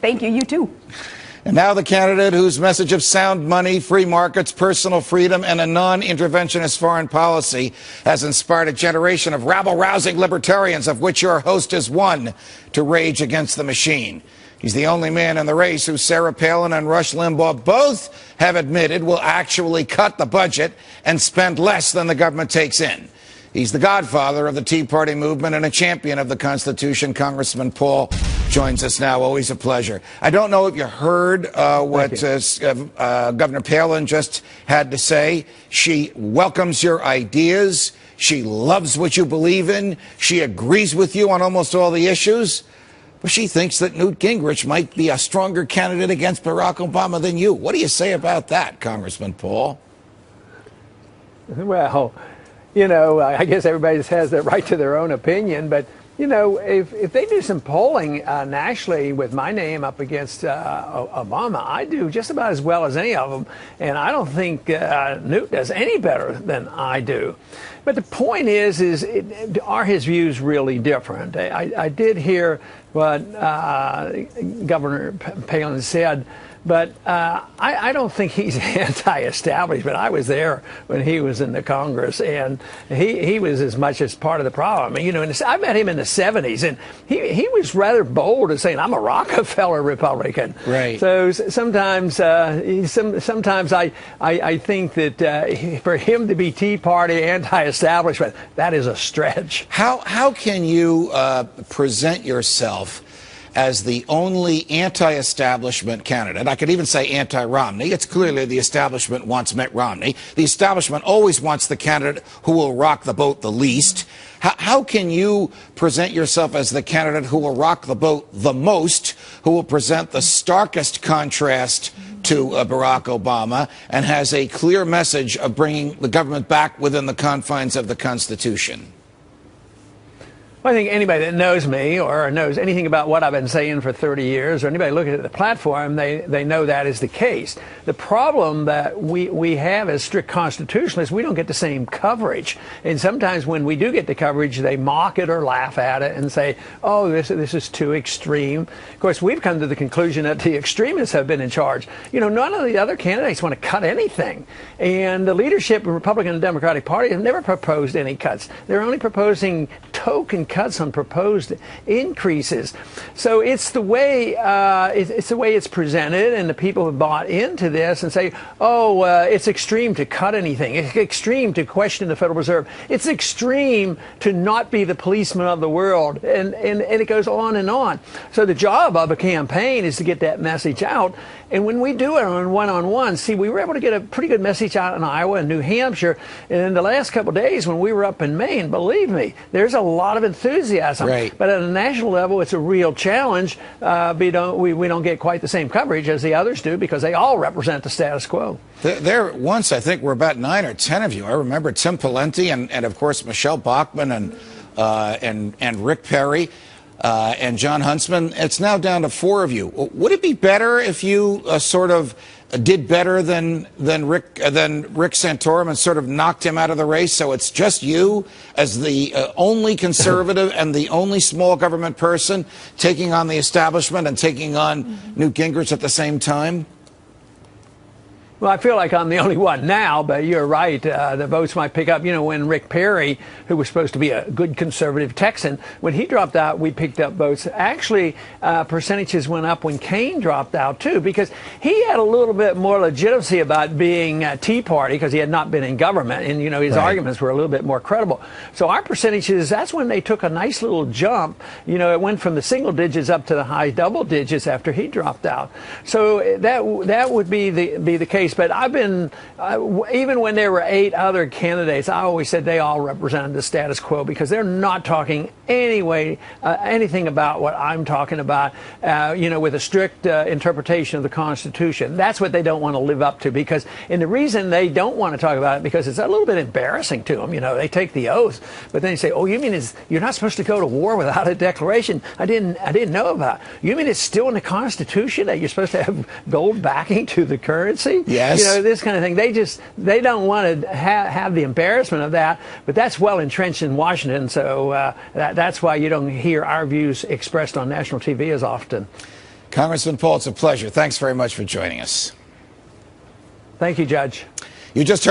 Thank you. You too. And now the candidate whose message of sound money, free markets, personal freedom, and a non-interventionist foreign policy has inspired a generation of rabble-rousing libertarians, of which your host is one, to rage against the machine. He's the only man in the race who Sarah Palin and Rush Limbaugh both have admitted will actually cut the budget and spend less than the government takes in. He's the godfather of the Tea Party movement and a champion of the Constitution. Congressman Paul joins us now. Always a pleasure. I don't know if you heard what Governor Palin just had to say. She welcomes your ideas. She loves what you believe in. She agrees with you on almost all the issues. But she thinks that Newt Gingrich might be a stronger candidate against Barack Obama than you. What do you say about that, Congressman Paul? Well, you know, I guess everybody has the right to their own opinion, but, you know, if they do some polling nationally with my name up against Obama, I do just about as well as any of them, and I don't think Newt does any better than I do. But the point is are his views really different? I did hear what Governor Palin said, but I don't think he's anti-establishment. I was there when he was in the Congress, and he was as much as part of the problem. I mean, you know, I met him in the 70s, and he was rather bold in saying, I'm a Rockefeller Republican. Right. So sometimes sometimes I think that for him to be Tea Party anti-establishment, that is a stretch. How can you present yourself as the only anti-establishment candidate? I could even say anti-Romney. It's clearly the establishment wants Mitt Romney. The establishment always wants the candidate who will rock the boat the least. How can you present yourself as the candidate who will rock the boat the most, who will present the starkest contrast to Barack Obama, and has a clear message of bringing the government back within the confines of the Constitution? Well, I think anybody that knows me or knows anything about what I've been saying for 30 years, or anybody looking at the platform, they know that is the case. The problem that we have as strict constitutionalists, we don't get the same coverage. And sometimes when we do get the coverage, they mock it or laugh at it and say, oh, this is too extreme. Of course, we've come to the conclusion that the extremists have been in charge. You know, none of the other candidates want to cut anything. And the leadership of the Republican and Democratic Party have never proposed any cuts. They're only proposing token cuts on proposed increases. So it's the way it's presented, and the people have bought into this and say, oh, it's extreme to cut anything. It's extreme to question the Federal Reserve. It's extreme to not be the policeman of the world, and it goes on and on. So the job of a campaign is to get that message out. And when we do it on one-on-one, see, we were able to get a pretty good message out in Iowa and New Hampshire. And in the last couple of days when we were up in Maine, believe me, there's a lot of enthusiasm. Right. But at a national level, it's a real challenge. We don't get quite the same coverage as the others do because they all represent the status quo. There once, I think, were about 9 or 10 of you. I remember Tim Pawlenty and of course, Michelle Bachmann and Rick Perry. And John Huntsman. It's now down to 4 of you. Would it be better if you sort of did better than Rick Santorum and sort of knocked him out of the race? So it's just you as the only conservative and the only small government person taking on the establishment and taking on Newt Gingrich at the same time? Well, I feel like I'm the only one now, but you're right. The votes might pick up. You know, when Rick Perry, who was supposed to be a good conservative Texan, when he dropped out, we picked up votes. Actually, percentages went up when Kane dropped out, too, because he had a little bit more legitimacy about being a Tea Party because he had not been in government. And, you know, his arguments were a little bit more credible. So our percentages, that's when they took a nice little jump. You know, it went from the single digits up to the high double digits after he dropped out. So that would be the case. But I've been, even when there were 8 other candidates, I always said they all represented the status quo because they're not talking anything about what I'm talking about, you know, with a strict interpretation of the Constitution. That's what they don't want to live up to because, and the reason they don't want to talk about it because it's a little bit embarrassing to them. You know, they take the oath, but then they say, oh, you mean you're not supposed to go to war without a declaration? I didn't know about it. You mean it's still in the Constitution that you're supposed to have gold backing to the currency? Yes. You know, this kind of thing. They don't want to have the embarrassment of that, but that's well entrenched in Washington, so that's why you don't hear our views expressed on national TV as often. Congressman Paul, it's a pleasure. Thanks very much for joining us. Thank you, Judge. You just heard